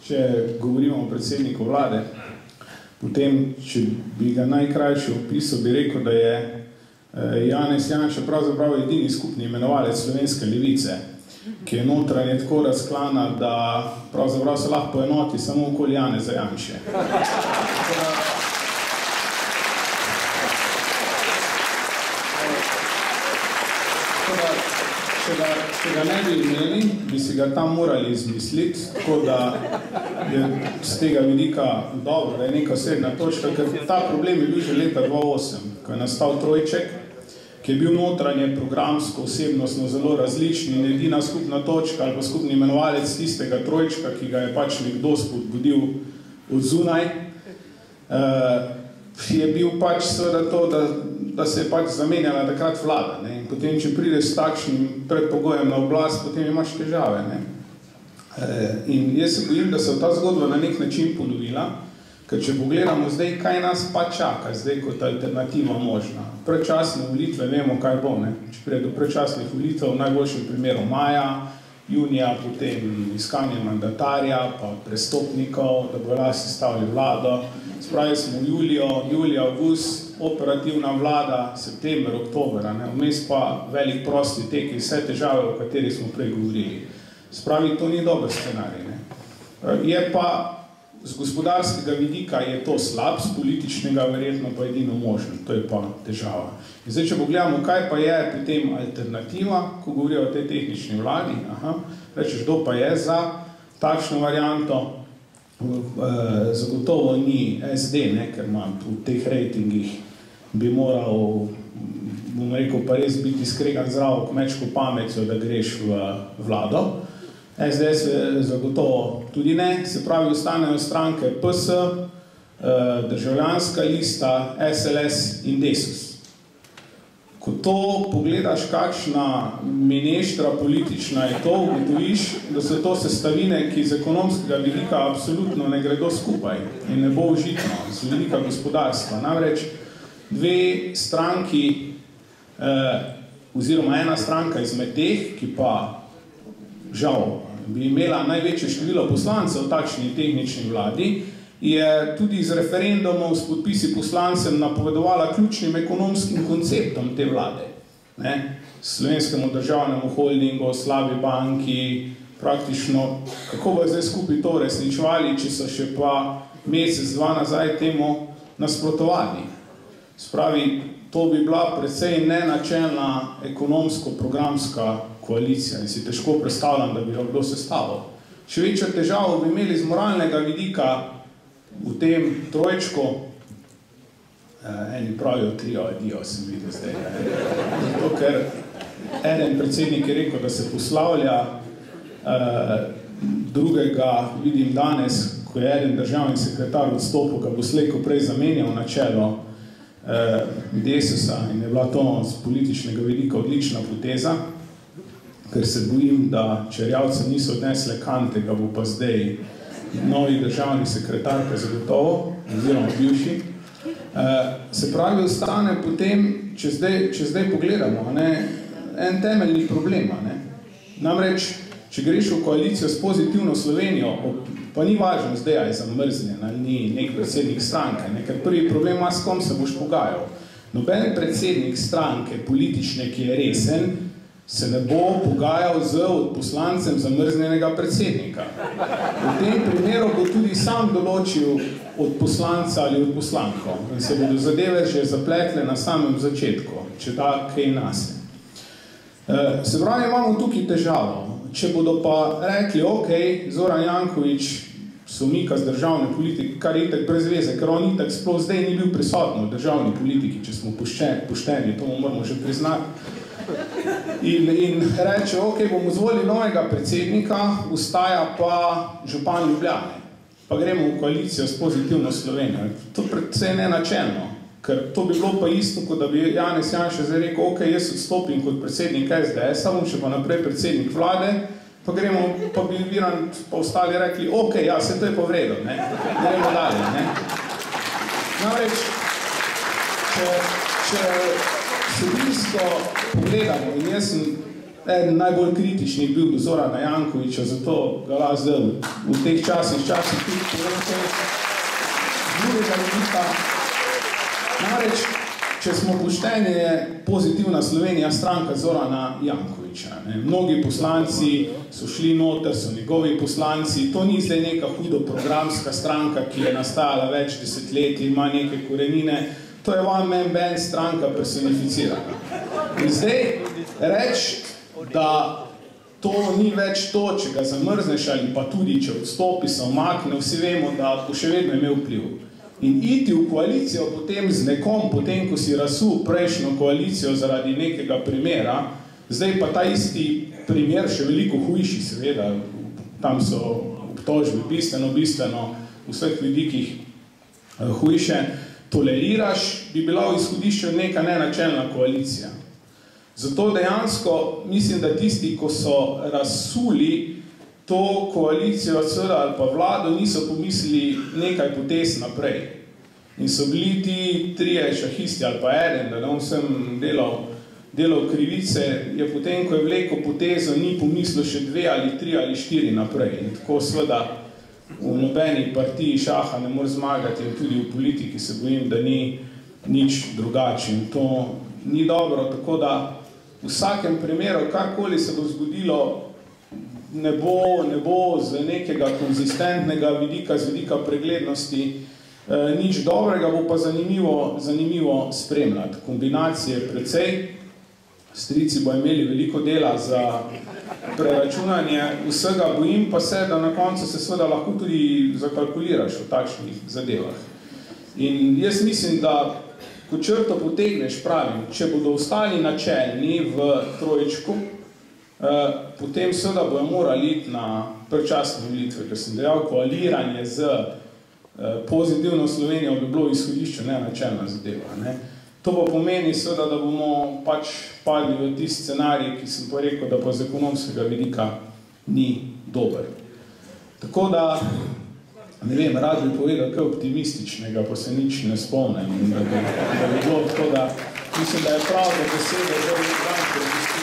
če govorimo o predsedniku vlade, potem, če bi ga najkrajši opisal, bi rekel, da je Janez Janša pravzaprav edini skupni imenovalec slovenske levice, ki je notranje tako razklana, da pravzaprav se lahko poenoti samo okoli Janeza Janše. Če ga ne bi imeli, bi si ga tam morali izmisliti, tako da je z tega vidika dobro, da je neka srednja točka, ker ta problem je bil že leta 2008, ko je nastal trojček, ki je bil notranje programsko, osebnostno zelo različni in edina skupna točka ali pa skupni imenovalec tistega trojčka, ki ga je pač nekdo spodbudil od zunaj, je bil pač seveda to, da se je pač zamenjala takrat vlada. Ne? In potem, če prideš s takšnim predpogojem na oblast, potem imaš težave. Ne? In jaz se bojim, da se je ta zgodba na nek način ponovila, ker če pogledamo zdaj, kaj nas pa čaka zdaj kot alternativa možna. Predčasne volitve, vemo, kaj bo. Ne? Če prije do predčasnih volitev, v najboljšem primeru maja, junija, potem iskanje mandatarja, pa prestopnikov, da bo lahko sestavili vlado. Spravi smo julija, avgust, operativna vlada, september, oktober, vmes pa velik prosti tek in vse težave, o kateri smo prej govorili. Spravi, to ni dober scenarij. Ne? Je pa z gospodarskega vidika je to slab, z političnega verjetno pa edino možen. To je pa težava. In zdaj, če pogledamo, kaj pa je pri tem alternativa, ko govorijo o tej tehnični vladi, rečeš, kdo pa je za takšno varianto, zagotovo ni SD, ne, ker ima v teh rejtingih bi moral, bom rekel, pa res biti skregan zdravo kmečko pametjo, da greš v vlado. SDS je zagotovo tudi ne, se pravi, ostanejo stranke PS, Državljanska lista, SLS in Desus. Ko to pogledaš, kakšna mineštra politična je to, ugotoviš, da so to sestavine, ki z ekonomskega vidika absolutno ne gredo skupaj in ne bo užitno, z vidika gospodarstva. Namreč dve stranki, oziroma ena stranka izmed teh, ki pa žal bi imela največje število poslancev v takšni tehnični vladi, je tudi z referendumom s podpisi poslancem napovedovala ključnim ekonomskim konceptom te vlade. Slovenskemu državnemu holdingu, slabi banki, praktično, kako bo zdaj skupaj to resničevali, če so še pa mesec, dva nazaj temu nasprotovali. Spravi, to bi bila precej nenačelna ekonomsko-programska koalicija in si težko predstavljam, da bi jo kdo sestavil. Še večjo težavo bi imeli z moralnega vidika v tem trojčku, eni pravijo trio adijo, sem videl zdaj. Zato, ker eden predsednik je rekel, da se poslavlja, drugega vidim danes, ko je eden državni sekretar odstopil, ga bo slejko prej zamenjal na čelo Desusa in je bila to z političnega vidika odlična poteza, ker se bojim, da če Erjavce niso odnesle kante, ga bo pa zdaj novi državni sekretar, pa zagotovo, oziroma bivši. Se pravi, ostane potem, če zdaj pogledamo, en temeljni problem. Namreč, če greš v koalicijo s pozitivno Slovenijo, pa ni važno zdaj, ali je zamrznjen, ali ni nek predsednik stranke, ker prvi problem ima, s kom se boš pogajal. Noben predsednik stranke, politične, ki je resen, se ne bo pogajal z odposlancem zamrznjenega predsednika. V tem primeru bo tudi sam določil odposlanca ali odposlanko in se bodo zadeve že zapletle na samem začetku, če da kaj nase. Se pravi, imamo tukaj težavo. Če bodo pa rekli, ok, Zoran Janković se umika z državne politike, kar je itak brez veze, ker on itak sploh zdaj ni bil prisotno v državni politiki, če smo pošteni, to moramo že priznati. In reče, ok, bomo zvolili novega predsednika, ustaja pa župan Ljubljane. Pa gremo v koalicijo s pozitivno Slovenijo. To predvsej nenačelno, ker to bi bilo pa isto, kot da bi Janez Janša zdaj rekel, ok, jaz odstopim kot predsednik SDS-a, bom še pa naprej predsednik vlade, pa gremo, pa bi Virant pa ostali rekli, ok, ja, se to je pa vredo, ne, gremo dalje, ne. Namreč, če vsebinsko pogledamo, in jaz sem eden najbolj kritičnih bil do Zorana Jankovića, zato ga lahko zdaj v teh časih tudi povem drugega vidika. Namreč, če smo pošteni, je Pozitivna Slovenija stranka Zorana Jankovića. Mnogi poslanci so šli noter, so njegovi poslanci. To ni zdaj neka hudo programska stranka, ki je nastajala več desetletij, ima neke korenine. To je one man band stranka personificirana. In zdaj reči, da to ni več to, če ga zamrzneš ali pa tudi, če odstopi, se omakne, vsi vemo, da bo še vedno imel vpliv. In iti v koalicijo potem z nekom, potem, ko si razsul prejšnjo koalicijo zaradi nekega primera, zdaj pa ta isti primer še veliko hujši, seveda, tam so obtožbe bistveno v vseh vidikih hujše, toleriraš, bi bila v izhodišču neka nenačelna koalicija. Zato dejansko mislim, da tisti, ko so razsuli to koalicijo ali pa vlado, niso pomislili nekaj potez naprej. In so bili ti trije šahisti ali pa eden, da on vsem delal krivice, je potem, ko je vlekel potezo, ni pomislil še 2 ali 3 ali 4 naprej. In tako seveda v nobeni partiji šaha ne more zmagati in tudi v politiki se bojim, da ni nič drugače. In to ni dobro, tako da v vsakem primeru, karkoli se bo zgodilo, ne bo z nekega konzistentnega vidika, z vidika preglednosti, nič dobrega, bo pa zanimivo spremljati. Kombinacije precej, strici bo imeli veliko dela za preračunanje vsega, bojim pa se, da na koncu se seveda lahko tudi zakalkuliraš v takšnih zadevah. In jaz mislim, da ko črto potegneš, pravim, če bodo ostali načelni v trojčku, potem seveda bojo morali iti na predčasne volitve, ker sem dejal, koaliranje z Pozitivno Slovenijo bi bilo v izhodišču nenačelna zadeva. To pa pomeni seveda, da bomo pač padli v tisti scenarij, ki sem pa rekel, da pa z ekonomskega vidika ni dober. Tako da, ne vem, rad bi povedal kaj optimističnega, pa se nič ne spomnim, da bi bilo tako, da mislim, da je prav, da besede zelo dan